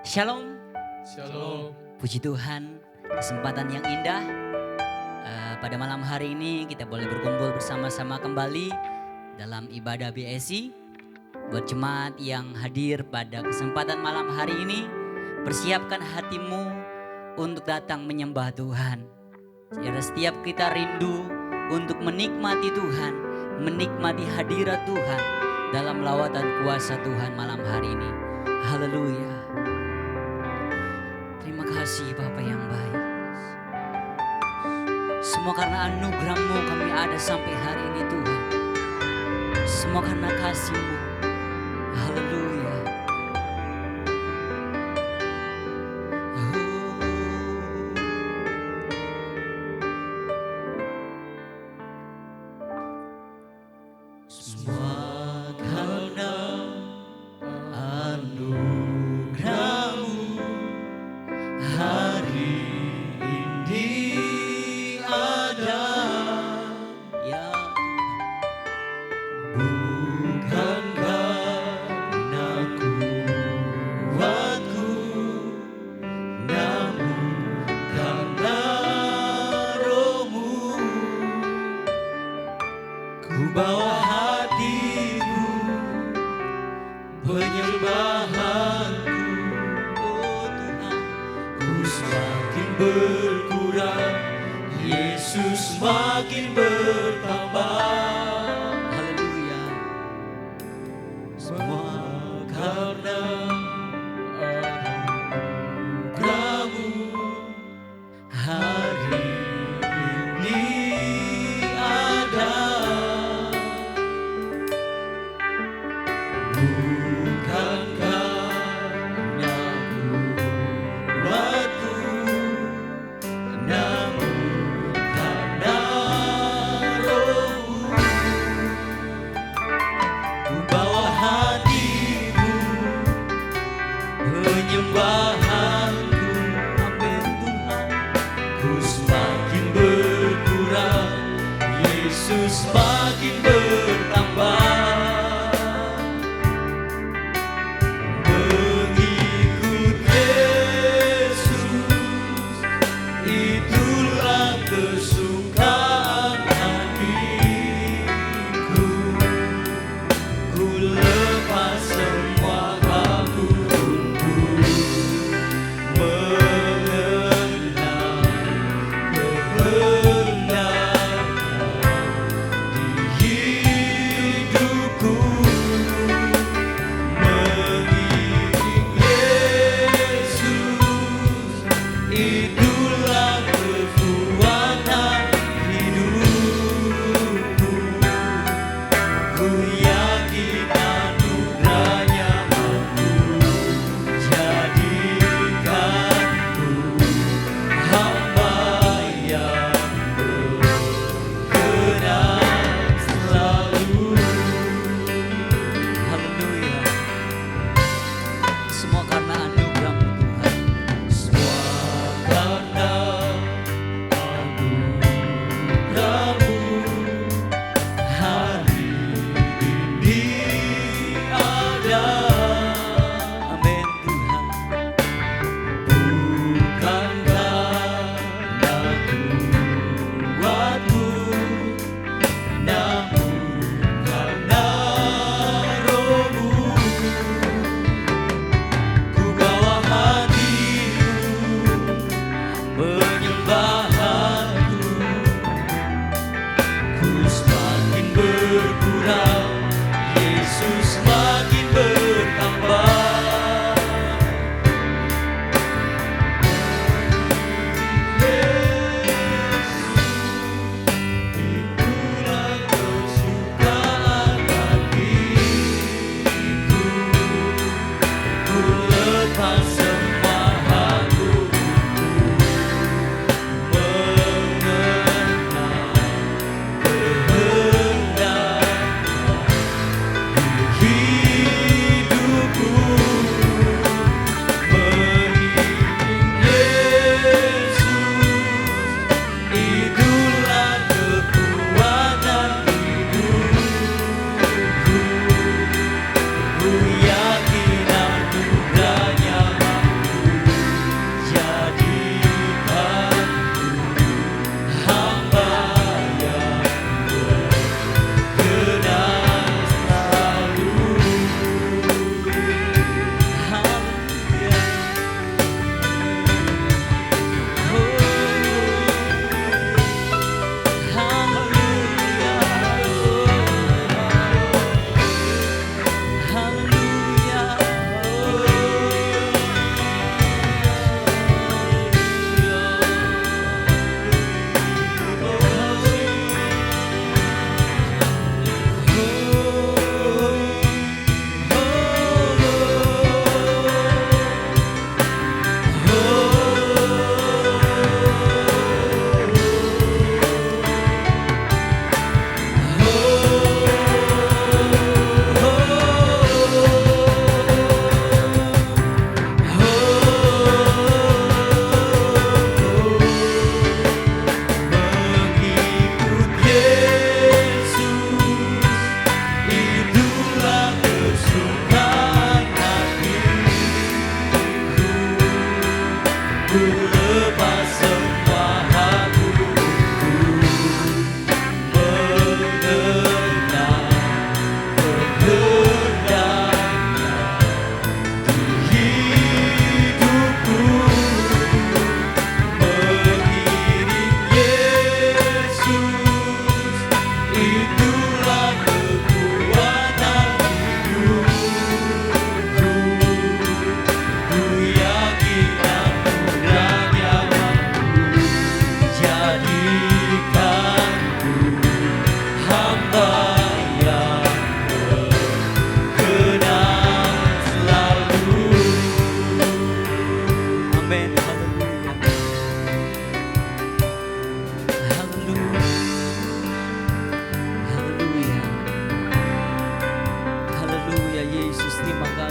Shalom, Shalom. puji Tuhan, kesempatan yang indah. Pada malam hari ini kita boleh berkumpul bersama-sama kembali dalam ibadah BSI. Buat jemaat yang hadir pada kesempatan malam hari ini, persiapkan hatimu untuk datang menyembah Tuhan. Setiap kita rindu untuk menikmati Tuhan, menikmati hadirat Tuhan dalam lawatan kuasa Tuhan malam hari ini. Haleluya. Terima kasih Bapa yang baik. Semua karena anugerah-Mu kami ada sampai hari ini Tuhan. Semua karena kasih-Mu. Haleluya. Semua karena anugerah-Mu hari ini ada, ya bukan karena kuatku, namun karena Roh-Mu. Ku bawa hatiku, penyembahanku, oh Tuhan. Ku semakin berkurang, Yesus makin bertambah. Haleluya. Semua karena anugerah-Mu hari ini ada, bukan karena kuatku, namun karena Roh-Mu. Ku bawa hatiku, penyembahanku, amin Tuhan. Ku semakin berkurang, Yesus makin bertambah. Mengikut Yesus, itulah kesukaan hatiku. Ku lepas semua batu untuk mengenal kebenaran di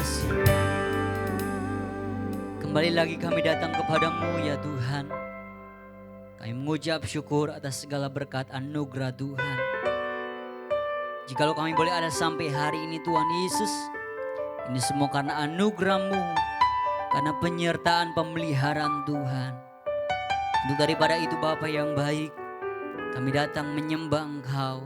kasih. Kembali lagi kami datang kepadamu ya Tuhan. Kami mengucap syukur atas segala berkat anugerah Tuhan. Jikalau kami boleh ada sampai hari ini Tuhan Yesus, ini semua karena anugerah-Mu, karena penyertaan pemeliharaan Tuhan. Untuk daripada itu Bapa yang baik, kami datang menyembah Engkau,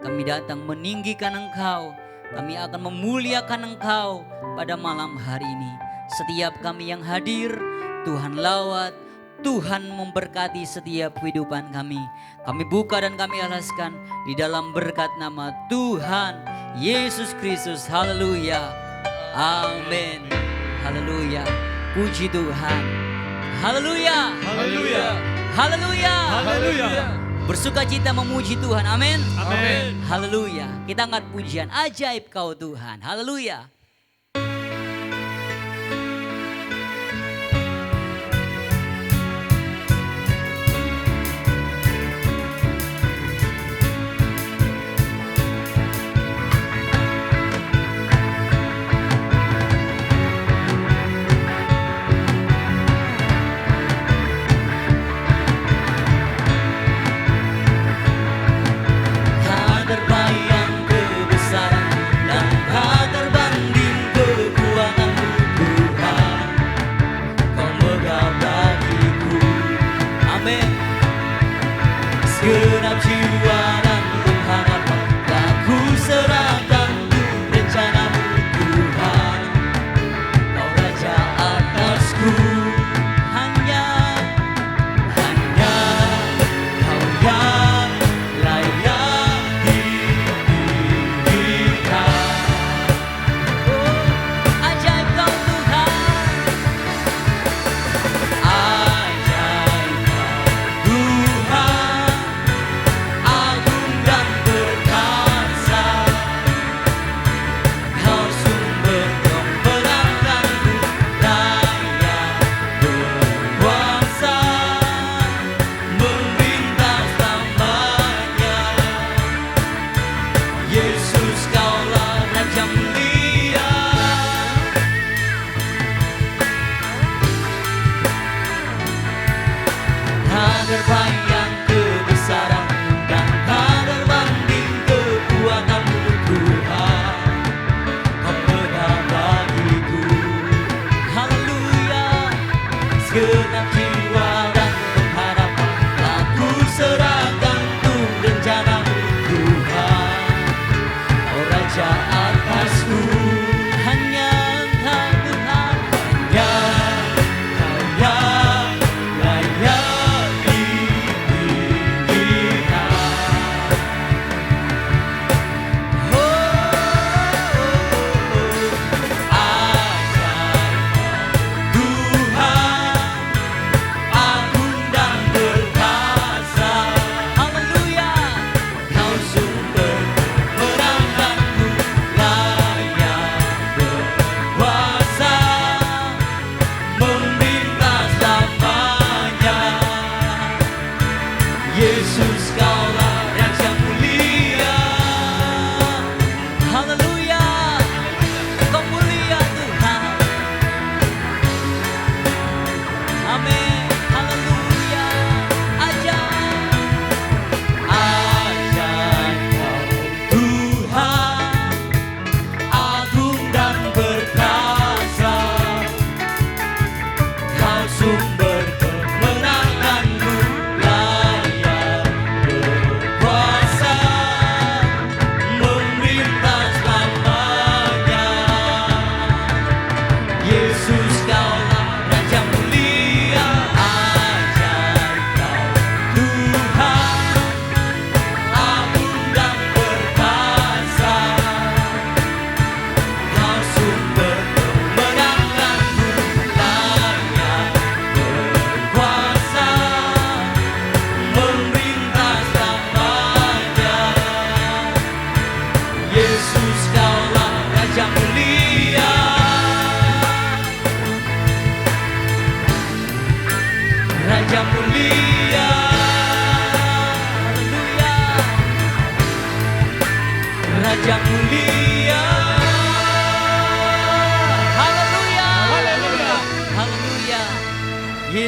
kami datang meninggikan Engkau, kami akan memuliakan Engkau pada malam hari ini. Setiap kami yang hadir, Tuhan lawat, Tuhan memberkati setiap kehidupan kami. Kami buka dan kami alaskan di dalam berkat nama Tuhan Yesus Kristus. Haleluya. Amin. Haleluya. Puji Tuhan. Haleluya. Haleluya. Haleluya. Haleluya. Bersuka cita memuji Tuhan. Amin. Amin. Haleluya. Kita angkat pujian, ajaib Kau Tuhan. Haleluya. Terbayang kebesaran dan tak terbanding kekuatanmu Tuhan, Kau megah bagiku. Amin. Segenap jiwa dan pengharapan telah ku serahkan untuk rencanamu Tuhan, Kau Raja atasku. Hanya Kau yang layak didirikan. Ajaib Kau Tuhan. Ajaib Tuhan, agung dan perkasa, Kau sumber kemenanganku, layak berkuasa, memerintah selamanya. Yesus, Kaulah Raja mulia. Tak terbayang kebesaran dan tak terbanding kekuatanmu Tuhan, Kau megah bagiku. Haleluya. Segenap jiwa dan pengharapan telah ku serahkan untuk rencanamu Tuhan, Kau Raja atasku. Hanya Engkau Tuhan, hanya Kau yang layak didirikan. Ajaib Tuhan, agung dan perkasa, haleluya. Kau sumber kemenanganku, layak berkuasa, memerintah selamanya. Yesus, Kaulah Raja mulia. Haleluya. Kau mulia Tuhan. Amin. Haleluya. Ajaib. Ajaib Kau Tuhan, agung dan perkasa, Kau sumber kemenanganku, layak berkuasa, memerintah selamanya. Yesus, Kaulah Raja mulia. Ajaib Kau Tuhan, agung dan perkasa, Kau sumber kemenanganku, layak berkuasa, memerintah selamanya. Yesus, Kaulah Raja mulia.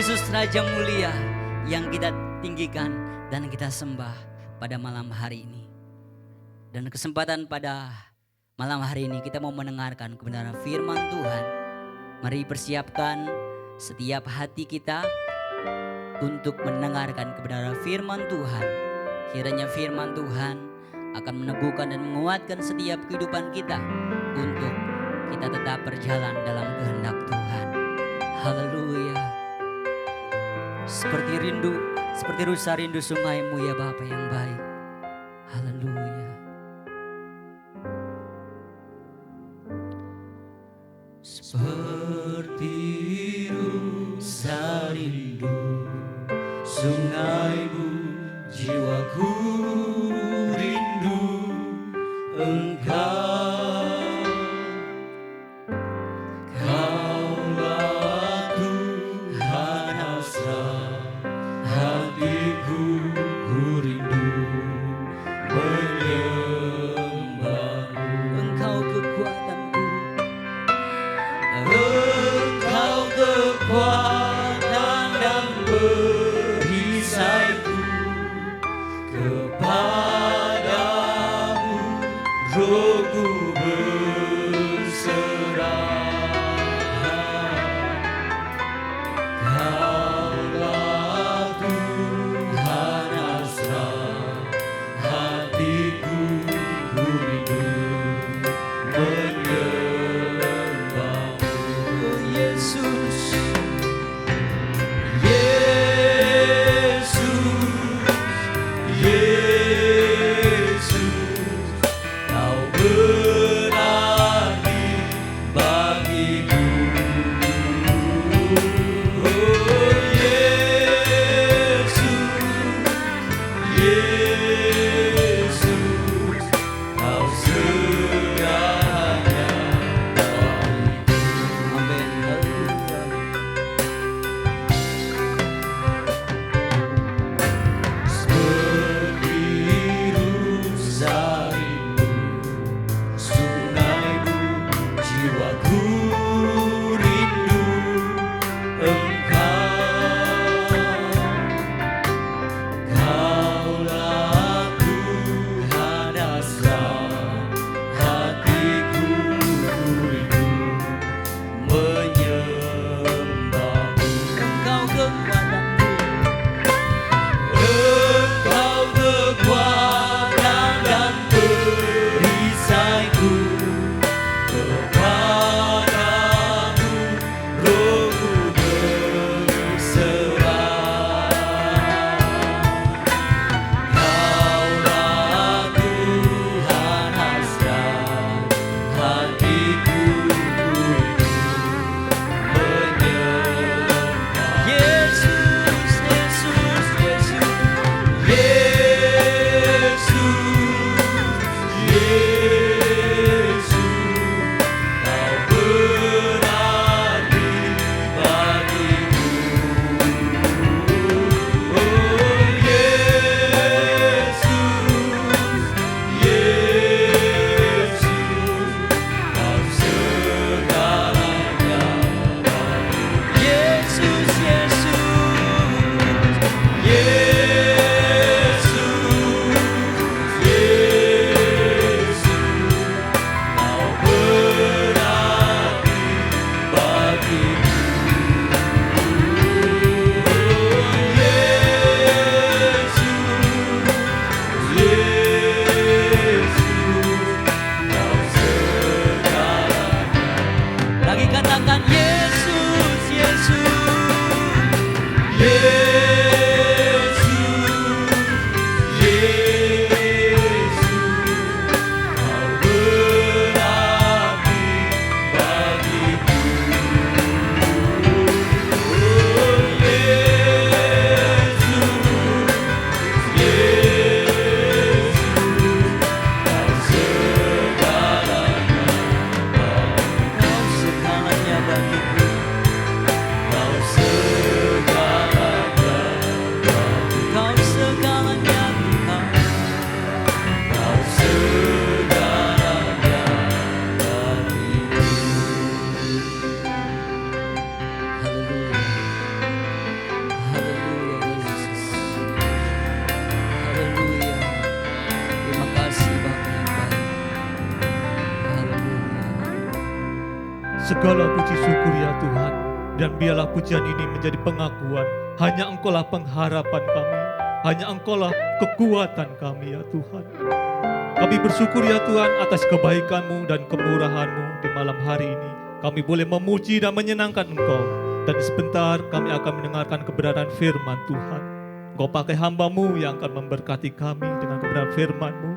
Yesus Raja mulia yang kita tinggikan dan kita sembah pada malam hari ini. Dan kesempatan pada malam hari ini kita mau mendengarkan kebenaran firman Tuhan. Mari persiapkan setiap hati kita untuk mendengarkan kebenaran firman Tuhan. Kiranya firman Tuhan akan meneguhkan dan menguatkan setiap kehidupan kita untuk kita tetap berjalan dalam kehendak Tuhan. Haleluya. Seperti rusa rindu sungai-Mu ya Bapa yang baik. Haleluya. Seperti rusa rindu sungai-Mu, jiwaku rindu Engkau. Kaulah Tuhan hasrat hatiku, ku rindu menyembah-Mu. Engkau kekuatanku, Engkau kekuatan dan perisaiku, kepadamu rohku berserah. Kaulah Tuhan hasrat hatiku, ku rindu menyembah-Mu. oh Yesus. Kau berarti bagiku. Oh Yesus, Kau segalanya bagiku. Amin. Seperti rusa rindu sungai-Mu, jiwaku rindu Engkau. Kaulah Tuhan hasrat hatiku, ku rindu menyembah-Mu. Engkau kekuatanku, Engkau kekuatan dan perisaiku, kepadamu rohku berserah. Kaulah Tuhan hasrat hatiku, ku rindu menyembah. Yesus, Yesus, Yesus. Yesus, Kau berarti bagiku. Oh Yesus, Kau segalanya bagiku. Yesus, Kau berarti bagiku. Kau segalanya. Lagi katakan Yesus, Yesus. Kau berarti bagiku. Oh Yesus, Kau segalanya bagiku. Kau segalanya bagiku. Kau Segala puji syukur ya Tuhan. Dan biarlah pujian ini menjadi pengakuan. Hanya Engkaulah pengharapan kami. Hanya Engkaulah kekuatan kami ya Tuhan. Kami bersyukur ya Tuhan atas kebaikan-Mu dan kemurahan-Mu di malam hari ini. Kami boleh memuji dan menyenangkan Engkau. Dan sebentar kami akan mendengarkan kebenaran firman Tuhan. Engkau pakai hamba-Mu yang akan memberkati kami dengan kebenaran firman-Mu.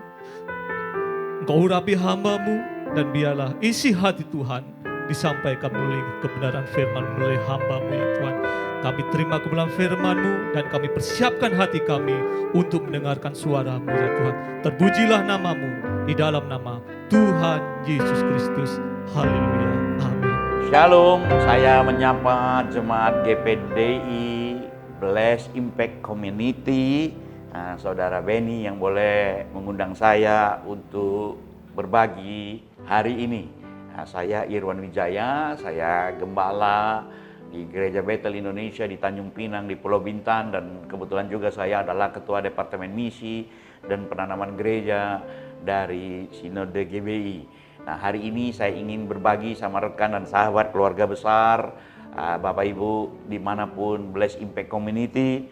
Engkau urapi hamba-Mu dan biarlah isi hati Tuhan disampaikan melalui kebenaran firman melalui hamba-Mu ya Tuhan. Kami terima kebenaran firman-Mu dan kami persiapkan hati kami untuk mendengarkan suara-Mu ya Tuhan. Terpujilah nama-Mu di dalam nama Tuhan Yesus Kristus. Haleluya. Amin. Shalom, saya menyapa jemaat GPDI Bless Impact Community. Saudara Benny yang boleh mengundang saya untuk berbagi hari ini. Saya Irwan Wijaya, saya gembala di Gereja Bethel Indonesia di Tanjung Pinang di Pulau Bintan, dan kebetulan juga saya adalah Ketua Departemen Misi dan Penanaman Gereja dari Sinode GBI. Nah, hari ini saya ingin berbagi sama rekan dan sahabat keluarga besar, Bapak Ibu dimanapun Bless Impact Community,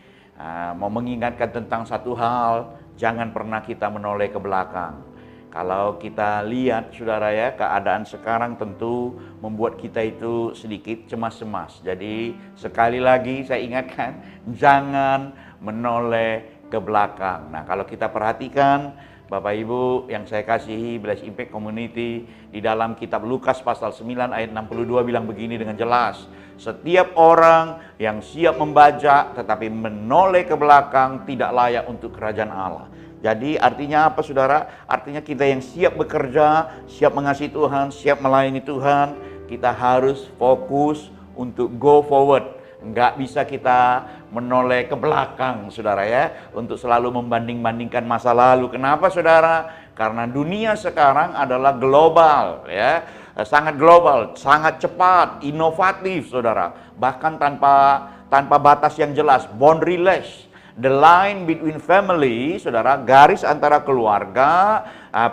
mau mengingatkan tentang satu hal, jangan pernah kita menoleh ke belakang. Kalau kita lihat saudara ya, keadaan sekarang tentu membuat kita itu sedikit cemas-cemas. Jadi sekali lagi saya ingatkan, jangan menoleh ke belakang. Nah, kalau kita perhatikan Bapak Ibu yang saya kasihi Bless Impact Community, di dalam kitab Lukas pasal 9 ayat 62 bilang begini dengan jelas. Setiap orang yang siap membajak tetapi menoleh ke belakang tidak layak untuk kerajaan Allah. Jadi artinya apa saudara? Artinya kita yang siap bekerja, siap mengasihi Tuhan, siap melayani Tuhan, kita harus fokus untuk go forward. Enggak bisa kita menoleh ke belakang saudara ya, untuk selalu membanding-bandingkan masa lalu. Kenapa saudara? Karena dunia sekarang adalah global ya, sangat global, sangat cepat, inovatif saudara. Bahkan tanpa batas yang jelas, boundaryless. The line between family, saudara, garis antara keluarga,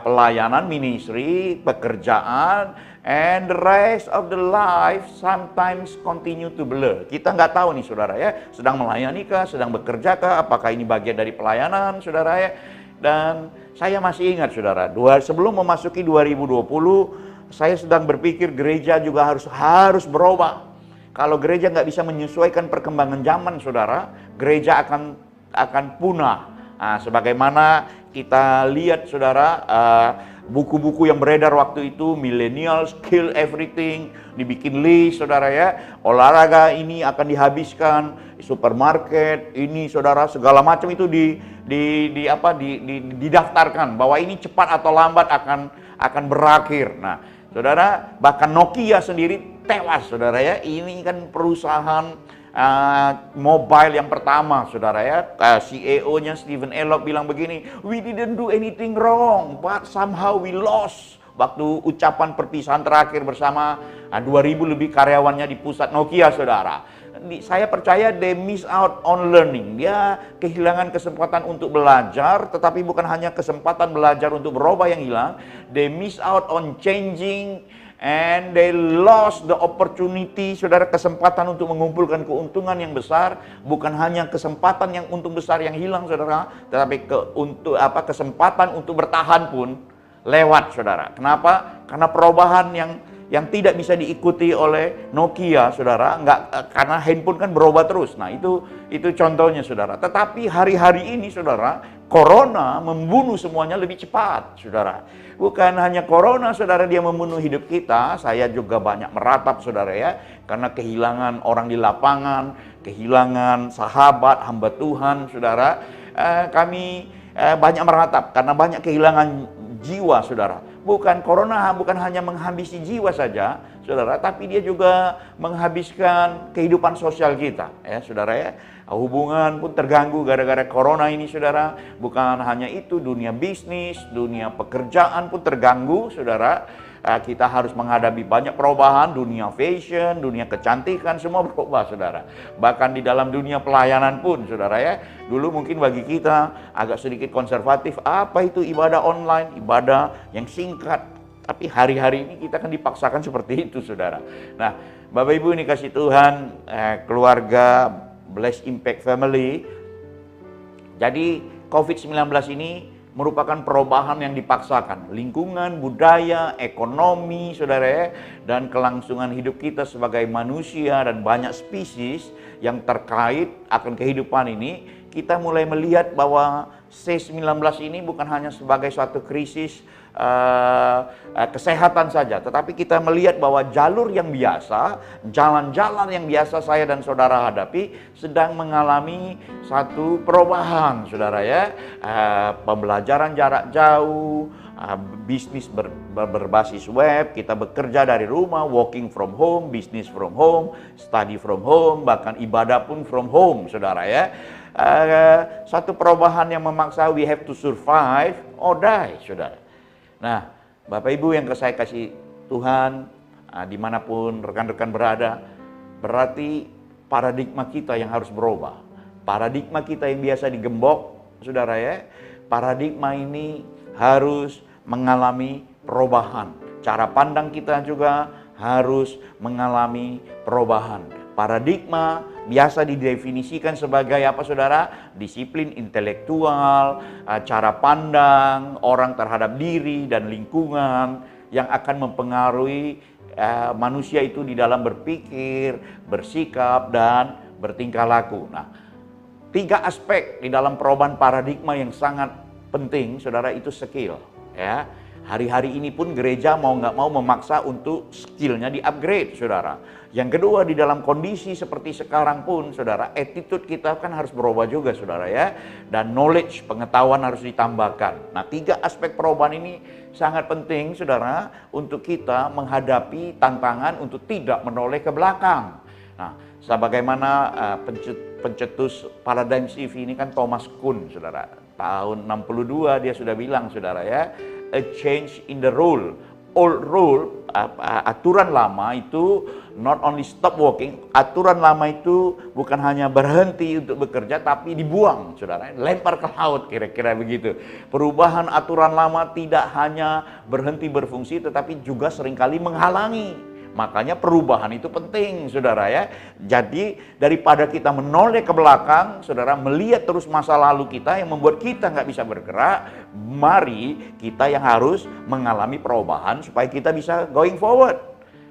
pelayanan, ministry, pekerjaan, and the rest of the life sometimes continue to blur. Kita nggak tahu nih saudara ya, sedang melayani kah, sedang bekerja kah, apakah ini bagian dari pelayanan saudara ya. Dan saya masih ingat saudara, sebelum memasuki 2020, saya sedang berpikir gereja juga harus berubah. Kalau gereja nggak bisa menyesuaikan perkembangan zaman saudara, gereja akan punah. Nah, sebagaimana kita lihat saudara, buku-buku yang beredar waktu itu, millennials kill everything, dibikin list saudara ya, olahraga ini akan dihabiskan, supermarket ini saudara, segala macam itu didaftarkan bahwa ini cepat atau lambat akan berakhir. Nah saudara, bahkan Nokia sendiri tewas saudara ya, ini kan perusahaan mobile yang pertama saudara ya. CEO-nya Stephen Elop bilang begini, we didn't do anything wrong but somehow we lost. Waktu ucapan perpisahan terakhir bersama 2000 lebih karyawannya di pusat Nokia saudara, saya percaya they miss out on learning. Dia kehilangan kesempatan untuk belajar, tetapi bukan hanya kesempatan belajar untuk berubah yang hilang, they miss out on changing. And they lost the opportunity, saudara, kesempatan untuk mengumpulkan keuntungan yang besar. Bukan hanya kesempatan yang untung besar yang hilang, saudara, tetapi kesempatan untuk bertahan pun lewat, saudara. Kenapa? Karena perubahan yang tidak bisa diikuti oleh Nokia, saudara. Karena handphone kan berubah terus. Nah, itu contohnya, saudara. Tetapi hari-hari ini, saudara, corona membunuh semuanya lebih cepat, saudara. Bukan hanya corona, saudara, dia membunuh hidup kita. Saya juga banyak meratap, saudara ya, karena kehilangan orang di lapangan, kehilangan sahabat, hamba Tuhan, saudara. Kami banyak meratap karena banyak kehilangan jiwa, saudara. Bukan corona, bukan hanya menghabisi jiwa saja, saudara, tapi dia juga menghabiskan kehidupan sosial kita, ya, saudara ya. Hubungan pun terganggu gara-gara corona ini, saudara. Bukan hanya itu, dunia bisnis, dunia pekerjaan pun terganggu, saudara. Kita harus menghadapi banyak perubahan, dunia fashion, dunia kecantikan, semua berubah, saudara. Bahkan di dalam dunia pelayanan pun, saudara ya. Dulu mungkin bagi kita agak sedikit konservatif, apa itu ibadah online, ibadah yang singkat, Tapi hari-hari ini kita kan dipaksakan seperti itu, saudara. Nah, Bapak Ibu ini kasih Tuhan, keluarga Bless Impact Family. Jadi COVID-19 ini merupakan perubahan yang dipaksakan. Lingkungan, budaya, ekonomi, saudara ya, dan kelangsungan hidup kita sebagai manusia dan banyak spesies yang terkait akan kehidupan ini, kita mulai melihat bahwa C-19 ini bukan hanya sebagai suatu krisis kesehatan saja, tetapi kita melihat bahwa jalur yang biasa, jalan-jalan yang biasa saya dan saudara hadapi sedang mengalami satu perubahan, saudara ya. Pembelajaran jarak jauh, bisnis berbasis web, kita bekerja dari rumah, working from home, business from home, study from home, bahkan ibadah pun from home, saudara ya. Satu perubahan yang memaksa we have to survive or die, saudara. Nah, Bapak Ibu yang saya kasih Tuhan, dimanapun rekan-rekan berada, berarti paradigma kita yang harus berubah. Paradigma kita yang biasa digembok, saudara ya, paradigma ini harus mengalami perubahan. Cara pandang kita juga harus mengalami perubahan. Paradigma biasa didefinisikan sebagai apa, saudara? Disiplin intelektual, cara pandang orang terhadap diri dan lingkungan yang akan mempengaruhi manusia itu di dalam berpikir, bersikap, dan bertingkah laku. Nah, 3 aspek di dalam perubahan paradigma yang sangat penting, saudara, itu skill. Ya, hari-hari ini pun gereja mau nggak mau memaksa untuk skillnya di-upgrade, saudara. Yang kedua, di dalam kondisi seperti sekarang pun, saudara, attitude kita kan harus berubah juga, saudara ya. Dan knowledge, pengetahuan harus ditambahkan. Nah, 3 aspek perubahan ini sangat penting, saudara, untuk kita menghadapi tantangan untuk tidak menoleh ke belakang. Nah, sebagaimana pencetus paradigm shift ini kan Thomas Kuhn, saudara. Tahun 62 dia sudah bilang, saudara ya, a change in the rule. Old rule, aturan lama itu not only stop working, aturan lama itu bukan hanya berhenti untuk bekerja, tapi dibuang, saudara, lempar ke laut, kira-kira begitu. Perubahan aturan lama tidak hanya berhenti berfungsi, tetapi juga seringkali menghalangi. Makanya perubahan itu penting, saudara ya. Jadi daripada kita menoleh ke belakang, saudara, melihat terus masa lalu kita yang membuat kita nggak bisa bergerak, mari kita yang harus mengalami perubahan supaya kita bisa going forward.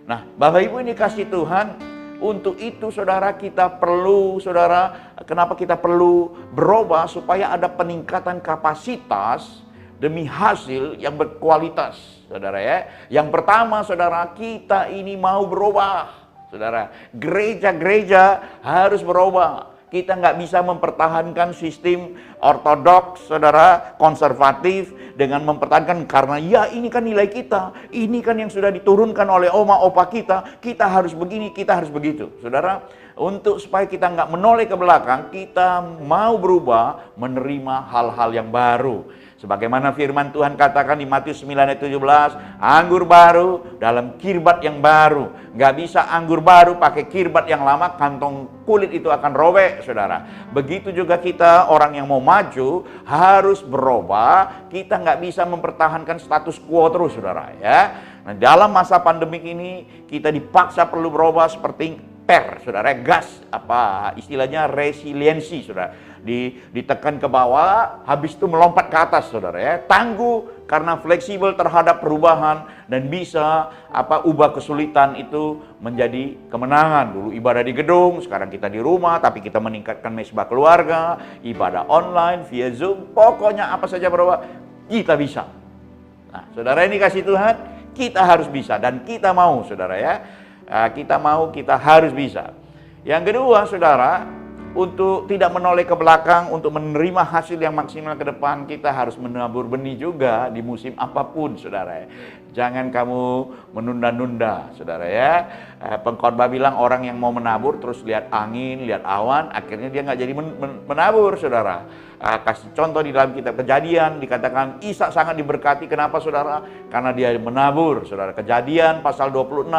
Nah, Bapak Ibu ini kasih Tuhan, untuk itu saudara kita perlu, saudara, kenapa kita perlu berubah supaya ada peningkatan kapasitas demi hasil yang berkualitas, saudara ya. Yang pertama, saudara, kita ini mau berubah, saudara. Gereja-gereja harus berubah. Kita nggak bisa mempertahankan sistem ortodoks, saudara, konservatif, dengan mempertahankan karena ya ini kan nilai kita, ini kan yang sudah diturunkan oleh oma opa kita harus begini, kita harus begitu, saudara. Untuk supaya kita nggak menoleh ke belakang, kita mau berubah, menerima hal-hal yang baru. Sebagaimana firman Tuhan katakan di Matius 9 ayat 17, anggur baru dalam kirbat yang baru. Nggak bisa anggur baru pakai kirbat yang lama, kantong kulit itu akan robek, saudara. Begitu juga kita, orang yang mau maju, harus berubah. Kita nggak bisa mempertahankan status quo terus, saudara ya. Nah, dalam masa pandemik ini, kita dipaksa perlu berubah seperti saudara, gas, apa istilahnya, resiliensi, saudara. Ditekan ke bawah, habis itu melompat ke atas, saudara ya. Tangguh karena fleksibel terhadap perubahan dan bisa ubah kesulitan itu menjadi kemenangan. Dulu ibadah di gedung, sekarang kita di rumah, tapi kita meningkatkan mesbah keluarga, ibadah online via Zoom, pokoknya apa saja berubah, kita bisa. Nah, saudara ini kasih Tuhan, kita harus bisa dan kita mau, saudara ya. Kita mau, kita harus bisa. Yang kedua, saudara, untuk tidak menoleh ke belakang, untuk menerima hasil yang maksimal ke depan, kita harus menabur benih juga di musim apapun, saudara. Jangan kamu menunda-nunda, saudara ya. Pengkhotbah bilang orang yang mau menabur terus lihat angin, lihat awan, akhirnya dia nggak jadi menabur, saudara. Kasih contoh di dalam kitab Kejadian, dikatakan Ishak sangat diberkati. Kenapa, saudara? Karena dia menabur, saudara. Kejadian pasal 26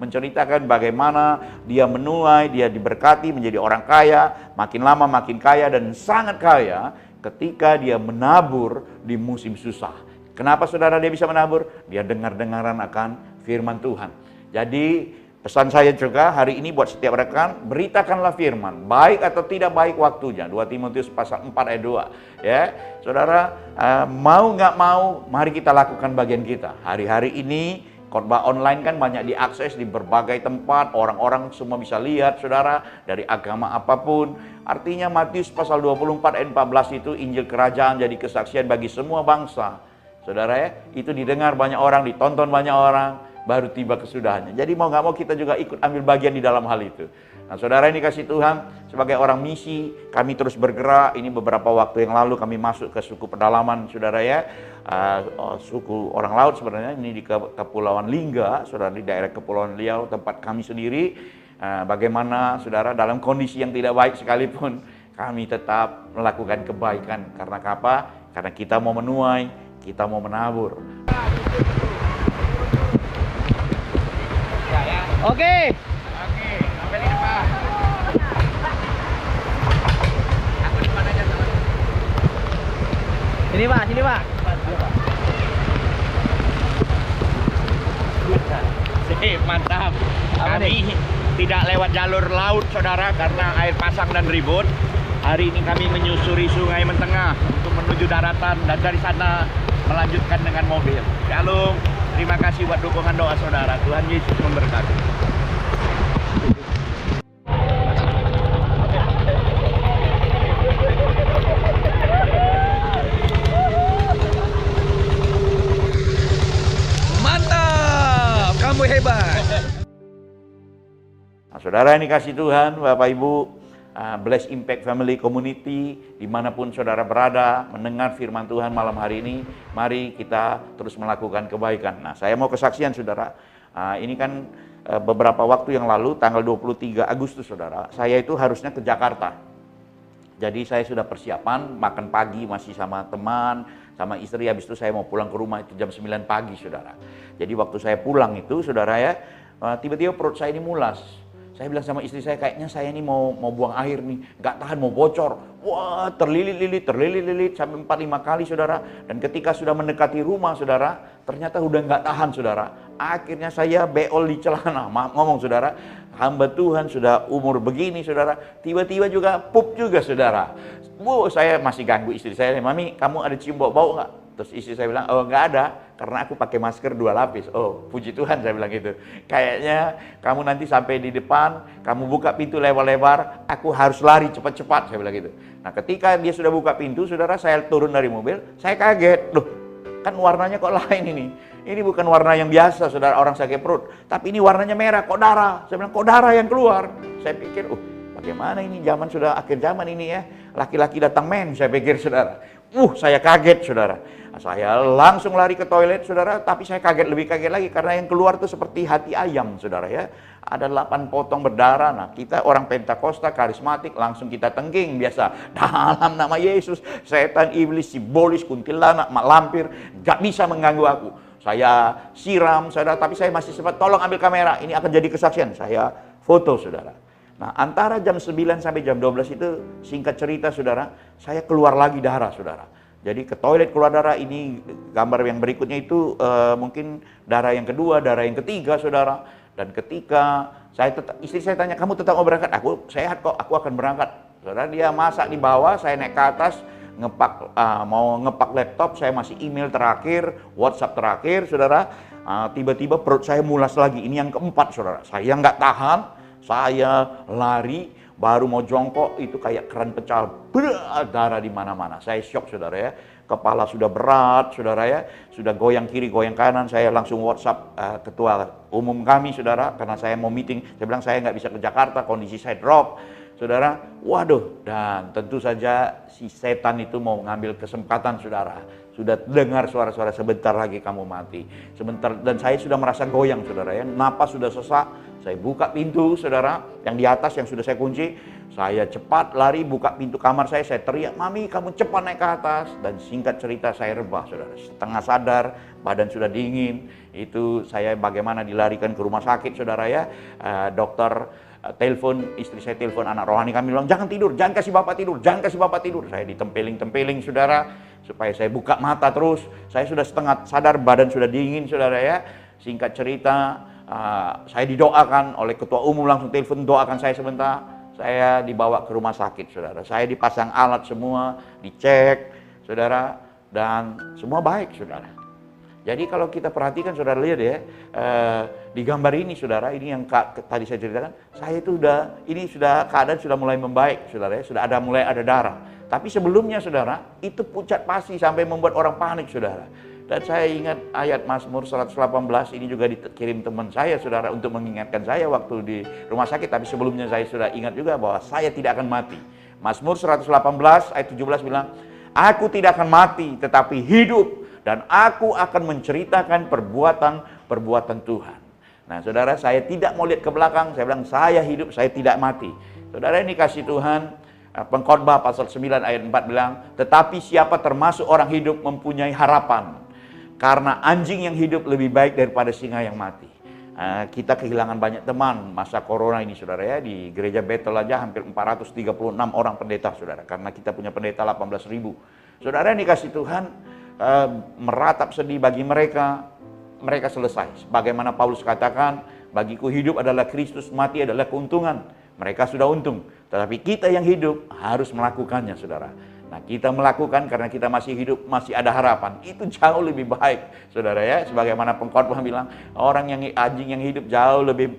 menceritakan bagaimana dia menuai, dia diberkati menjadi orang kaya, makin lama makin kaya dan sangat kaya ketika dia menabur di musim susah. Kenapa saudara dia bisa menabur? Dia dengar-dengaran akan firman Tuhan. Jadi pesan saya juga hari ini buat setiap rekan, beritakanlah firman, baik atau tidak baik waktunya. 2 Timotius pasal 4 ayat 2. Ya, saudara, mau nggak mau, mari kita lakukan bagian kita. Hari-hari ini khotbah online kan banyak diakses di berbagai tempat, orang-orang semua bisa lihat, saudara, dari agama apapun. Artinya Matius pasal 24 ayat 14 itu Injil Kerajaan jadi kesaksian bagi semua bangsa. Saudara ya, itu didengar banyak orang, ditonton banyak orang, baru tiba kesudahannya. Jadi mau nggak mau kita juga ikut ambil bagian di dalam hal itu. Nah saudara, ini kasih Tuhan, sebagai orang misi, kami terus bergerak. Ini beberapa waktu yang lalu kami masuk ke suku pedalaman, saudara ya. Suku orang laut sebenarnya, ini di Kepulauan Lingga, saudara, di daerah Kepulauan Riau, tempat kami sendiri. Bagaimana saudara, dalam kondisi yang tidak baik sekalipun, kami tetap melakukan kebaikan. Karena apa? Karena kita mau menuai, kita mau menabur. Oke. Sampai di depan. Aku di depan aja. Sini Pak, sini Pak. Sip, mantap. Kami tidak lewat jalur laut, saudara, karena air pasang dan ribut. Hari ini kami menyusuri Sungai Mentengah untuk menuju daratan dan dari sana melanjutkan dengan mobil. Shalom. Terima kasih buat dukungan doa saudara. Tuhan Yesus memberkati. Mantap, kamu hebat. Nah, saudara ini kasih Tuhan, Bapak Ibu, Bless Impact Family Community, dimanapun saudara berada, mendengar firman Tuhan malam hari ini, mari kita terus melakukan kebaikan. Nah, saya mau kesaksian saudara, ini kan beberapa waktu yang lalu, tanggal 23 Agustus saudara, saya itu harusnya ke Jakarta. Jadi saya sudah persiapan, makan pagi masih sama teman, sama istri, habis itu saya mau pulang ke rumah itu jam 9 pagi saudara. Jadi waktu saya pulang itu saudara ya, tiba-tiba perut saya ini mulas. Saya bilang sama istri saya, kayaknya saya ini mau buang air nih, nggak tahan, mau bocor. Wah, terlilit sampai 4-5 kali saudara. Dan ketika sudah mendekati rumah saudara, ternyata udah nggak tahan saudara. Akhirnya saya beol di celana, maaf ngomong saudara, hamba Tuhan sudah umur begini saudara, tiba-tiba juga pup juga saudara. Saya masih ganggu istri saya, Mami kamu ada cium bau-bau nggak? Terus istri saya bilang, oh nggak ada, karena aku pakai masker 2 lapis. Oh puji Tuhan, saya bilang gitu. Kayaknya kamu nanti sampai di depan, kamu buka pintu lebar-lebar, aku harus lari cepat-cepat, saya bilang gitu. Nah ketika dia sudah buka pintu, saudara, saya turun dari mobil, saya kaget. Loh, kan warnanya kok lain ini. Ini bukan warna yang biasa, saudara, orang sakit perut. Tapi ini warnanya merah, kok darah. Saya bilang, kok darah yang keluar? Saya pikir, bagaimana ini, zaman sudah akhir zaman ini ya. Laki-laki datang men, saya pikir saudara. Saya kaget saudara. Saya langsung lari ke toilet saudara, tapi saya lebih kaget lagi karena yang keluar tuh seperti hati ayam saudara ya. Ada 8 potong berdarah. Nah kita orang Pentakosta karismatik langsung kita tengking biasa. Dalam nama Yesus, setan, iblis, sibolis, kuntilanak, mak lampir, gak bisa mengganggu aku. Saya siram saudara, tapi saya masih sempat tolong ambil kamera. Ini akan jadi kesaksian. Saya foto saudara. Nah antara jam 9 sampai jam 12 itu singkat cerita saudara, saya keluar lagi darah saudara. Jadi ke toilet keluar darah, ini gambar yang berikutnya itu mungkin darah yang kedua, darah yang ketiga saudara. Dan ketika istri saya tanya, kamu tetap mau berangkat? Aku sehat kok, aku akan berangkat. Saudara, dia masak di bawah, saya naik ke atas, mau ngepak laptop, saya masih email terakhir, WhatsApp terakhir saudara. Tiba-tiba perut saya mulas lagi, ini yang keempat saudara. Saya nggak tahan, saya lari. Baru mau jongkok itu kayak keran pecah, darah di mana-mana. Saya shock saudara ya, kepala sudah berat saudara ya, sudah goyang kiri goyang kanan. Saya langsung WhatsApp ketua umum kami saudara, karena saya mau meeting. Saya bilang saya nggak bisa ke Jakarta, kondisi saya drop saudara. Waduh, dan tentu saja si setan itu mau ngambil kesempatan saudara. Sudah dengar suara-suara, sebentar lagi kamu mati. Sebentar, dan saya sudah merasa goyang saudara ya, napas sudah sesak. Saya buka pintu saudara, yang di atas yang sudah saya kunci. Saya cepat lari buka pintu kamar saya teriak, Mami kamu cepat naik ke atas. Dan singkat cerita saya rebah saudara, setengah sadar, badan sudah dingin. Itu saya bagaimana dilarikan ke rumah sakit saudara ya. Dokter telepon, istri saya telepon anak rohani kami bilang, jangan tidur, jangan kasih bapak tidur, jangan kasih bapak tidur. Saya ditempeling-tempeling saudara, supaya saya buka mata terus. Saya sudah setengah sadar, badan sudah dingin saudara ya. Singkat cerita, saya didoakan oleh ketua umum, langsung telepon doakan saya sebentar. Saya dibawa ke rumah sakit saudara. Saya dipasang alat semua, dicek saudara, dan semua baik saudara. Jadi kalau kita perhatikan saudara lihat ya, di gambar ini saudara, ini yang tadi saya ceritakan, saya itu ini sudah keadaan sudah mulai membaik saudara ya, sudah mulai ada darah. Tapi sebelumnya saudara, itu pucat pasi sampai membuat orang panik saudara. Dan saya ingat ayat Mazmur 118, ini juga dikirim teman saya saudara untuk mengingatkan saya waktu di rumah sakit. Tapi sebelumnya saya sudah ingat juga bahwa saya tidak akan mati. Mazmur 118 ayat 17 bilang, aku tidak akan mati tetapi hidup, dan aku akan menceritakan perbuatan Tuhan. Nah saudara, saya tidak mau lihat ke belakang, saya bilang saya hidup, saya tidak mati. Saudara, ini kasih Tuhan, Pengkhotbah pasal 9 ayat 4 bilang, tetapi siapa termasuk orang hidup mempunyai harapan, karena anjing yang hidup lebih baik daripada singa yang mati. Kita kehilangan banyak teman masa corona ini saudara ya, di gereja Bethel aja hampir 436 orang pendeta saudara, karena kita punya pendeta 18.000. Saudara, ini kasih Tuhan, meratap sedih bagi mereka selesai. Bagaimana Paulus katakan, bagiku hidup adalah Kristus, mati adalah keuntungan. Mereka sudah untung, tetapi kita yang hidup harus melakukannya saudara. Nah kita melakukan karena kita masih hidup, masih ada harapan. Itu jauh lebih baik saudara ya. Sebagaimana Pengkhotbah bilang, anjing yang hidup jauh lebih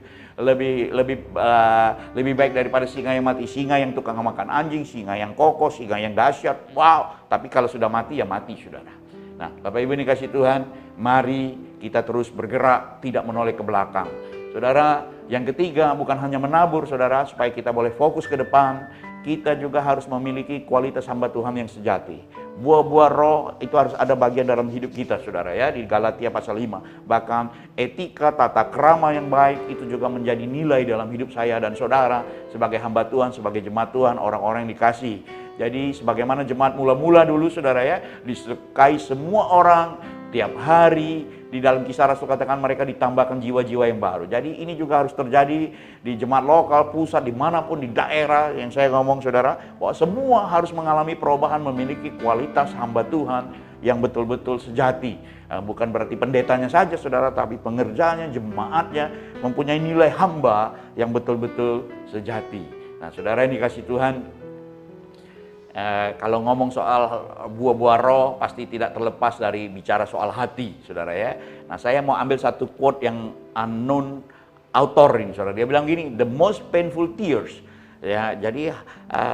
baik daripada singa yang mati. Singa yang tukang makan anjing, singa yang kokoh, singa yang dahsyat. Wow, tapi kalau sudah mati ya mati saudara. Nah Bapak Ibu ini kasih Tuhan, mari kita terus bergerak, tidak menoleh ke belakang. Saudara, yang ketiga bukan hanya menabur saudara, supaya kita boleh fokus ke depan, kita juga harus memiliki kualitas hamba Tuhan yang sejati. Buah-buah roh itu harus ada bagian dalam hidup kita saudara ya, di Galatia pasal 5. Bahkan etika, tata krama yang baik itu juga menjadi nilai dalam hidup saya dan saudara sebagai hamba Tuhan, sebagai jemaat Tuhan, orang-orang yang dikasih. Jadi sebagaimana jemaat mula-mula dulu saudara ya, disukai semua orang tiap hari. Di dalam Kisah Rasul katakan mereka ditambahkan jiwa-jiwa yang baru. Jadi ini juga harus terjadi di jemaat lokal, pusat, dimanapun, di daerah yang saya ngomong saudara, bahwa semua harus mengalami perubahan, memiliki kualitas hamba Tuhan yang betul-betul sejati. Bukan berarti pendetanya saja saudara, tapi pengerjanya, jemaatnya mempunyai nilai hamba yang betul-betul sejati. Nah saudara yang dikasih Tuhan, kalau ngomong soal buah-buah roh pasti tidak terlepas dari bicara soal hati saudara ya. Nah saya mau ambil satu quote yang unknown author ini saudara. Dia bilang gini, the most painful tears. Ya, jadi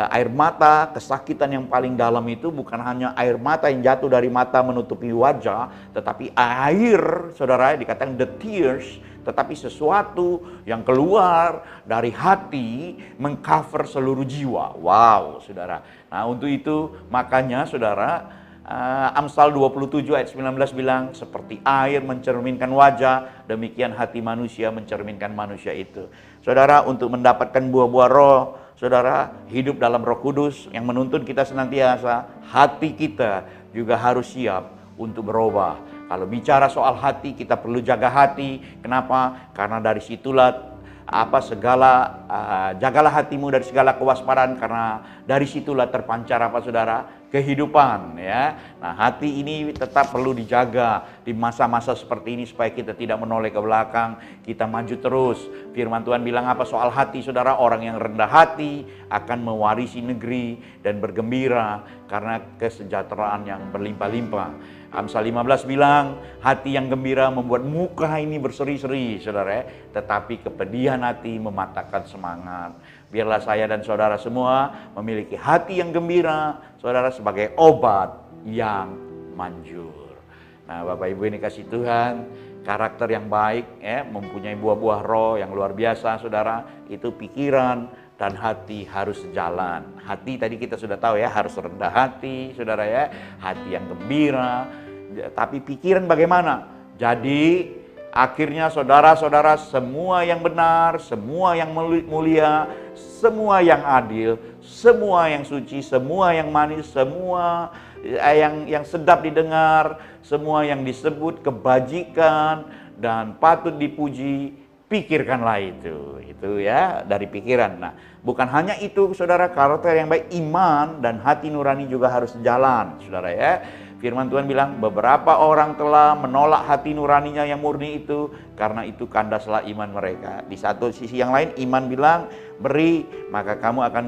air mata, kesakitan yang paling dalam itu bukan hanya air mata yang jatuh dari mata menutupi wajah, tetapi air saudara, dikatakan the tears, tetapi sesuatu yang keluar dari hati mengcover seluruh jiwa. Wow saudara. Nah untuk itu makanya saudara, Amsal 27 ayat 19 bilang, seperti air mencerminkan wajah, demikian hati manusia mencerminkan manusia itu. Saudara, untuk mendapatkan buah-buah roh, saudara, hidup dalam Roh Kudus yang menuntun kita senantiasa, hati kita juga harus siap untuk berubah. Kalau bicara soal hati, kita perlu jaga hati. Kenapa? Karena dari situlah jagalah hatimu dari segala kewaspadaan, karena dari situlah terpancar saudara, kehidupan ya. Nah hati ini tetap perlu dijaga di masa-masa seperti ini supaya kita tidak menoleh ke belakang, kita maju terus. Firman Tuhan bilang apa soal hati saudara? Orang yang rendah hati akan mewarisi negeri dan bergembira karena kesejahteraan yang berlimpah-limpah. Amsal 15 bilang, hati yang gembira membuat muka ini berseri-seri saudara, tetapi kepedihan hati mematahkan semangat. Biarlah saya dan saudara semua memiliki hati yang gembira saudara, sebagai obat yang manjur. Nah Bapak Ibu ini kasih Tuhan, karakter yang baik ya, mempunyai buah-buah roh yang luar biasa saudara, itu pikiran dan hati harus sejalan. Hati tadi kita sudah tahu ya, harus rendah hati saudara ya, hati yang gembira. Tapi pikiran bagaimana? Jadi akhirnya saudara-saudara, semua yang benar, semua yang mulia, semua yang adil, semua yang suci, semua yang manis, semua yang sedap didengar, semua yang disebut kebajikan dan patut dipuji, pikirkanlah itu ya, dari pikiran. Nah, bukan hanya itu saudara, karakter yang baik, iman dan hati nurani juga harus jalan saudara ya. Firman Tuhan bilang, beberapa orang telah menolak hati nuraninya yang murni itu, karena itu kandaslah iman mereka. Di satu sisi yang lain, iman bilang, beri, maka kamu akan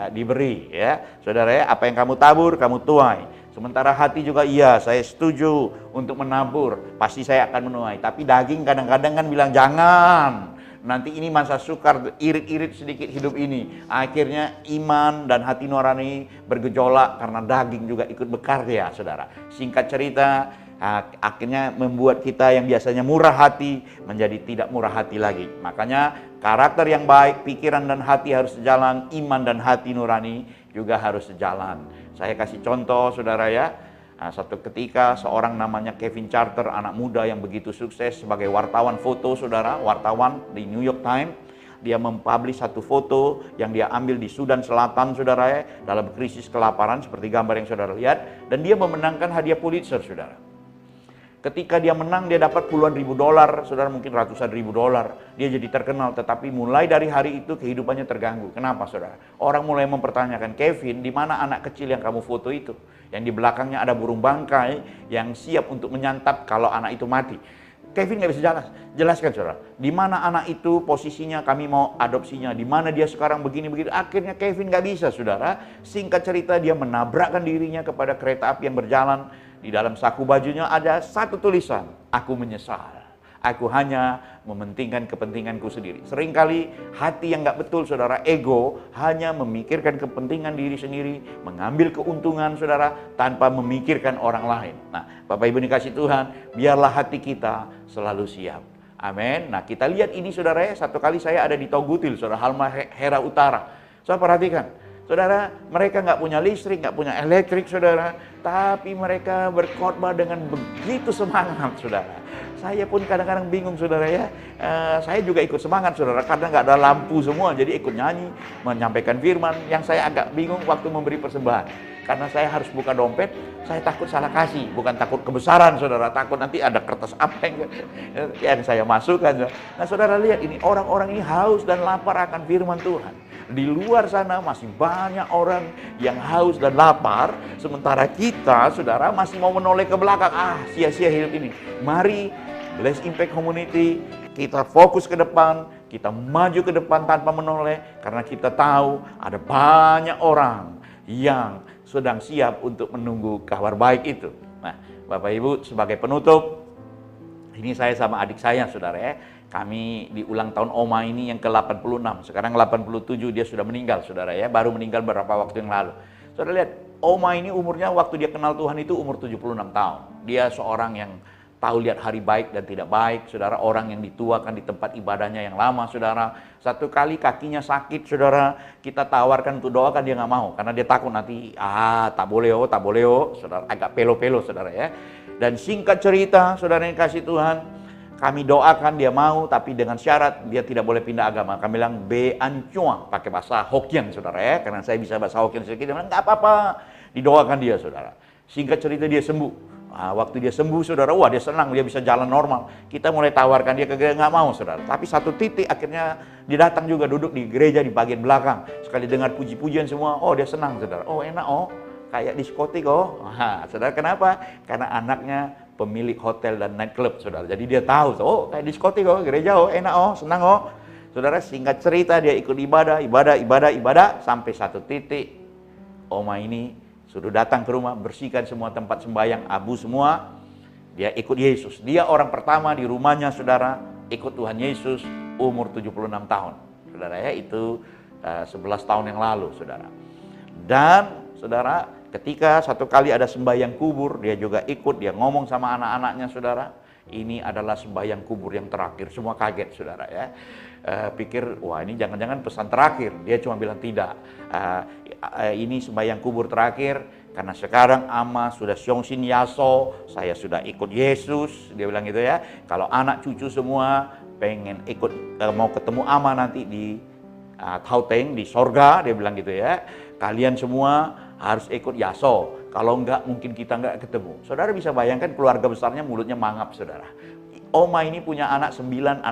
diberi. Ya, saudara ya, apa yang kamu tabur, kamu tuai. Sementara hati juga, iya saya setuju untuk menabur, pasti saya akan menuai. Tapi daging kadang-kadang kan bilang, jangan. Nanti ini masa sukar, irit-irit sedikit hidup ini. Akhirnya iman dan hati nurani bergejolak karena daging juga ikut bekerja, saudara. Singkat cerita, akhirnya membuat kita yang biasanya murah hati menjadi tidak murah hati lagi. Makanya karakter yang baik, pikiran dan hati harus sejalan, iman dan hati nurani juga harus sejalan. Saya kasih contoh, saudara ya. Satu ketika seorang namanya Kevin Carter, anak muda yang begitu sukses sebagai wartawan foto, saudara, wartawan di New York Times. Dia mempublish satu foto yang dia ambil di Sudan Selatan, saudara ya, dalam krisis kelaparan seperti gambar yang saudara lihat, dan dia memenangkan hadiah Pulitzer, saudara. Ketika dia menang, dia dapat puluhan ribu dolar, saudara, mungkin ratusan ribu dolar. Dia jadi terkenal, tetapi mulai dari hari itu kehidupannya terganggu. Kenapa, saudara? Orang mulai mempertanyakan, Kevin, di mana anak kecil yang kamu foto itu? Yang di belakangnya ada burung bangkai yang siap untuk menyantap kalau anak itu mati. Kevin nggak bisa jelaskan, saudara. Di mana anak itu posisinya, kami mau adopsinya. Di mana dia sekarang begini-begini. Akhirnya Kevin nggak bisa, saudara. Singkat cerita, dia menabrakkan dirinya kepada kereta api yang berjalan. Di dalam saku bajunya ada satu tulisan, aku menyesal. Aku hanya mementingkan kepentinganku sendiri. Seringkali hati yang nggak betul, saudara, ego, hanya memikirkan kepentingan diri sendiri, mengambil keuntungan, saudara, tanpa memikirkan orang lain. Nah, Bapak Ibu dikasih Tuhan, biarlah hati kita selalu siap. Amin. Nah, kita lihat ini, saudara ya, satu kali saya ada di Togutil, saudara, Halmahera Utara. Saya perhatikan, saudara, mereka nggak punya listrik, nggak punya elektrik, saudara, tapi mereka berkhotbah dengan begitu semangat, saudara. Saya pun kadang-kadang bingung, saudara ya. Saya juga ikut semangat, saudara, karena nggak ada lampu semua, jadi ikut nyanyi, menyampaikan firman. Yang saya agak bingung waktu memberi persembahan, karena saya harus buka dompet, saya takut salah kasih, bukan takut kebesaran, saudara, takut nanti ada kertas apa yang saya masukkan. Nah, saudara lihat ini, orang-orang ini haus dan lapar akan firman Tuhan. Di luar sana masih banyak orang yang haus dan lapar, sementara kita, saudara, masih mau menoleh ke belakang. Sia-sia hidup ini. Mari Bless Impact Community, kita fokus ke depan, kita maju ke depan tanpa menoleh, karena kita tahu ada banyak orang yang sedang siap untuk menunggu kabar baik itu. Nah, Bapak Ibu, sebagai penutup, ini saya sama adik saya, saudara ya. Kami di ulang tahun Oma ini yang ke-86. Sekarang 87, dia sudah meninggal, saudara ya. Baru meninggal beberapa waktu yang lalu. Saudara lihat, Oma ini umurnya waktu dia kenal Tuhan itu umur 76 tahun. Dia seorang yang tahu lihat hari baik dan tidak baik, saudara. Orang yang dituakan di tempat ibadahnya yang lama, saudara. Satu kali kakinya sakit, saudara. Kita tawarkan untuk doakan, dia nggak mau. Karena dia takut nanti, tak boleh, saudara. Agak pelo-pelo, saudara ya. Dan singkat cerita, saudara yang kasih Tuhan, kami doakan dia mau, tapi dengan syarat dia tidak boleh pindah agama. Kami bilang be ancua, pakai bahasa Hokkien, saudara ya. Karena saya bisa bahasa Hokkien sedikit, dia bilang nggak apa-apa, didoakan dia, saudara. Singkat cerita dia sembuh. Waktu dia sembuh, saudara, wah dia senang, dia bisa jalan normal. Kita mulai tawarkan dia ke gereja, nggak mau, saudara. Tapi satu titik akhirnya dia datang juga duduk di gereja di bagian belakang. Sekali dengar puji-pujian semua, dia senang, saudara. Enak, kayak diskotik, saudara, kenapa? Karena anaknya pemilik hotel dan nightclub, saudara. Jadi dia tahu, kayak diskotik, gereja, enak, senang, saudara. Singkat cerita dia ikut ibadah, sampai satu titik Oma ini suruh datang ke rumah, bersihkan semua tempat sembahyang, abu semua. Dia ikut Yesus. Dia orang pertama di rumahnya, saudara, ikut Tuhan Yesus umur 76 tahun. Saudara ya, itu 11 tahun yang lalu, saudara. Dan saudara, ketika satu kali ada sembahyang kubur, dia juga ikut, dia ngomong sama anak-anaknya, saudara. Ini adalah sembahyang kubur yang terakhir. Semua kaget, saudara ya. Pikir, wah ini jangan-jangan pesan terakhir. Dia cuma bilang tidak. Ini sembahyang kubur terakhir, karena sekarang ama sudah Syongsin Yaso, saya sudah ikut Yesus. Dia bilang gitu ya. Kalau anak cucu semua pengen ikut, mau ketemu ama nanti di Tauteng, di sorga, dia bilang gitu ya. Kalian semua harus ikut Yaso. Kalau enggak, mungkin kita enggak ketemu. Saudara bisa bayangkan keluarga besarnya mulutnya mangap, saudara. Oma ini punya anak 9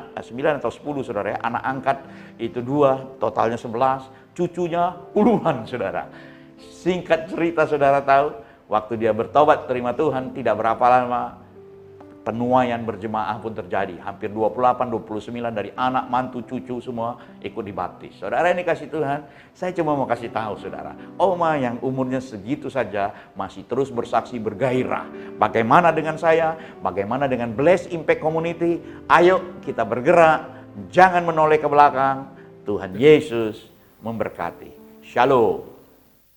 atau 10 saudara ya. Anak angkat itu 2, totalnya 11. Cucunya puluhan saudara. Singkat cerita saudara tahu, waktu dia bertobat terima Tuhan, tidak berapa lama penuaian berjemaah pun terjadi. Hampir 28, 29 dari anak, mantu, cucu semua ikut dibaptis. Saudara ini kasih Tuhan, saya cuma mau kasih tahu saudara, Oma yang umurnya segitu saja masih terus bersaksi bergairah. Bagaimana dengan saya? Bagaimana dengan Bless Impact Community? Ayo kita bergerak, jangan menoleh ke belakang. Tuhan Yesus memberkati. Shalom.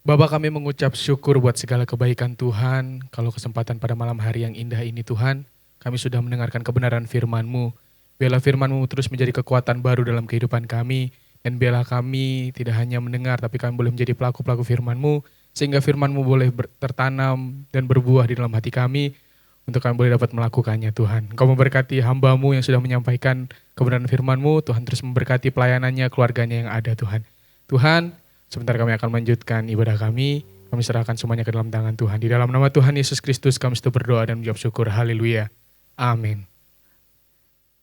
Bapa, kami mengucap syukur buat segala kebaikan Tuhan. Kalau kesempatan pada malam hari yang indah ini Tuhan, kami sudah mendengarkan kebenaran firman-Mu. Biarlah firman-Mu terus menjadi kekuatan baru dalam kehidupan kami. Dan biarlah kami tidak hanya mendengar, tapi kami boleh menjadi pelaku-pelaku firman-Mu. Sehingga firman-Mu boleh tertanam dan berbuah di dalam hati kami. Untuk kami boleh dapat melakukannya Tuhan. Engkau memberkati hamba-Mu yang sudah menyampaikan kebenaran firman-Mu. Tuhan terus memberkati pelayanannya, keluarganya yang ada Tuhan. Tuhan, sebentar kami akan melanjutkan ibadah kami. Kami serahkan semuanya ke dalam tangan Tuhan. Di dalam nama Tuhan Yesus Kristus kami sudah berdoa dan menjawab syukur. Haleluya. Amin.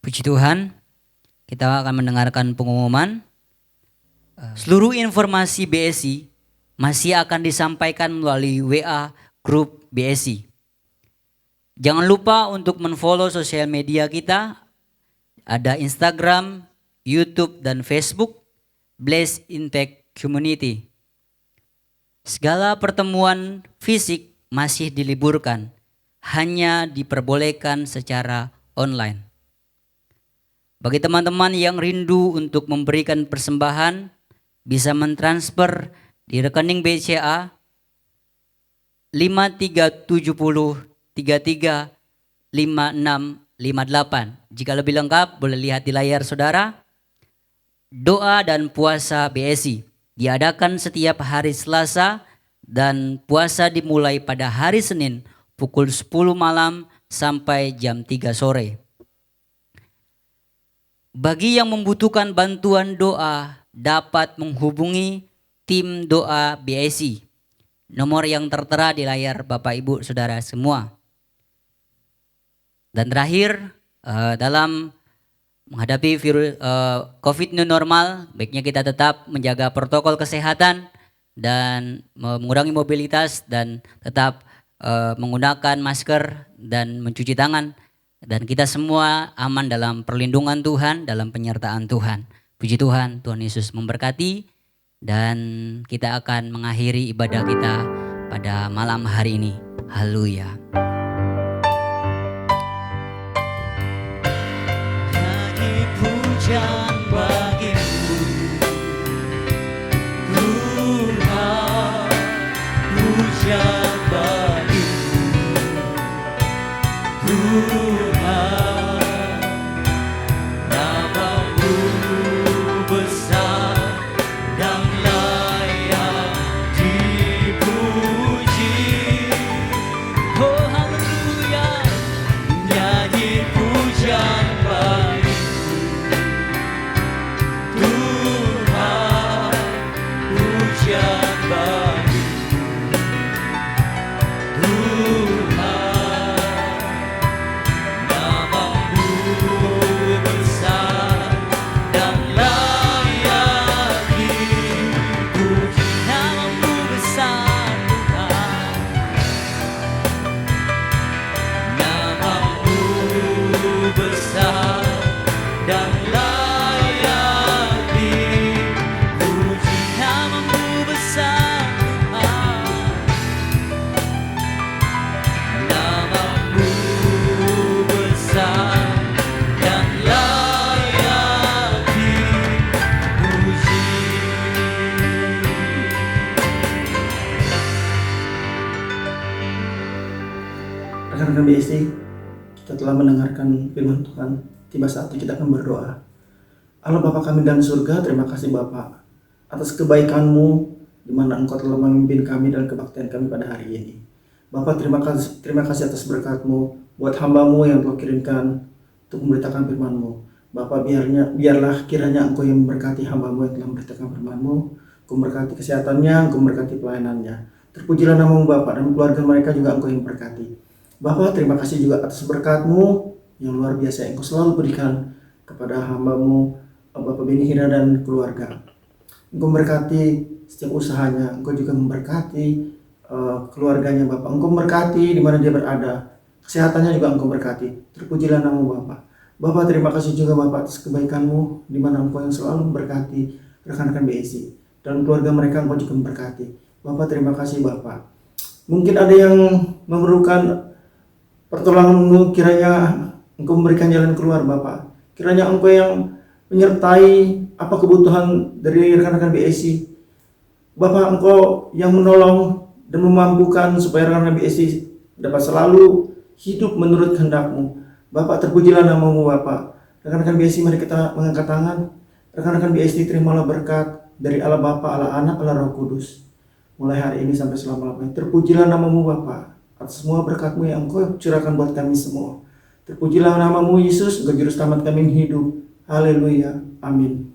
Puji Tuhan, kita akan mendengarkan pengumuman. Seluruh informasi BSI masih akan disampaikan melalui WA grup BSI. Jangan lupa untuk men-follow sosial media kita. Ada Instagram, YouTube, dan Facebook, Bless Impact Community. Segala pertemuan fisik masih diliburkan, hanya diperbolehkan secara online. Bagi teman-teman yang rindu untuk memberikan persembahan, bisa mentransfer di rekening BCA 5370335658. Jika lebih lengkap boleh lihat di layar saudara. Doa dan puasa BSI diadakan setiap hari Selasa dan puasa dimulai pada hari Senin pukul 10 malam sampai jam 3 sore. Bagi yang membutuhkan bantuan doa dapat menghubungi tim doa BSI. Nomor yang tertera di layar Bapak Ibu Saudara semua. Dan terakhir, dalam menghadapi virus COVID new normal, baiknya kita tetap menjaga protokol kesehatan dan mengurangi mobilitas dan tetap menggunakan masker dan mencuci tangan. Dan kita semua aman dalam perlindungan Tuhan, dalam penyertaan Tuhan. Puji Tuhan, Tuhan Yesus memberkati. Dan kita akan mengakhiri ibadah kita pada malam hari ini. Haleluya. Nyanyi pujian bagimu, Tuhan, pujian bagimu, Tuhan, namamu besar dan layak dipuji. Oh haleluya, nyanyi pujian bagimu, Tuhan, pujian bagimu, Tuhan, namamu besar dan layak dipuji. Namamu besar Tuhan, namamu besar dan layak dipuji. Namamu besar Tuhan, namamu besar dan layak dipuji. Rekan-rekan BSI, kita telah mendengarkan firman Tuhan. Tiba saatnya kita akan berdoa. Allah Bapa kami dan surga, terima kasih Bapa atas kebaikan-Mu di mana Engkau telah memimpin kami dan kebaktian kami pada hari ini. Bapa, terima kasih atas berkat-Mu buat hamba-Mu yang telah kirimkan untuk memberitakan firman-Mu. Bapa, biarlah kiranya Engkau yang memberkati hamba-Mu yang telah memberitakan firman-Mu. Engkau memberkati kesehatannya, Engkau memberkati pelayanannya. Terpujilah nama-Mu Bapa, dan keluarga mereka juga Engkau yang memberkati. Bapa, terima kasih juga atas berkat-Mu yang luar biasa yang Engkau selalu berikan kepada hamba-Mu, Bapak Beni Hira dan keluarga. Engkau memberkati setiap usahanya, Engkau juga memberkati keluarganya Bapak. Engkau memberkati di mana dia berada, kesehatannya juga Engkau berkati. Terpujilah nama-Mu Bapak. Bapak, terima kasih juga Bapak atas kebaikan-Mu, di mana Engkau yang selalu memberkati rekan-rekan BSI dan keluarga mereka. Engkau juga memberkati. Bapak, terima kasih Bapak. Mungkin ada yang memerlukan pertolongan-Mu, kiranya Engkau memberikan jalan keluar Bapak. Kiranya Engkau yang menyertai apa kebutuhan dari rekan-rekan BSI. Bapak, Engkau yang menolong dan memampukan supaya rekan-rekan BSI dapat selalu hidup menurut kehendak-Mu. Bapak, terpujilah nama-Mu Bapak. Rekan-rekan BSI, mari kita mengangkat tangan. Rekan-rekan BSI, terimalah berkat dari Allah Bapa, Allah Anak, Allah Roh Kudus. Mulai hari ini sampai selama-lamanya. Terpujilah nama-Mu Bapa atas semua berkat-Mu yang Engkau curahkan buat kami semua. Terpujilah nama-Mu Yesus, Engkau juru selamat kami hidup. Haleluya. Amin.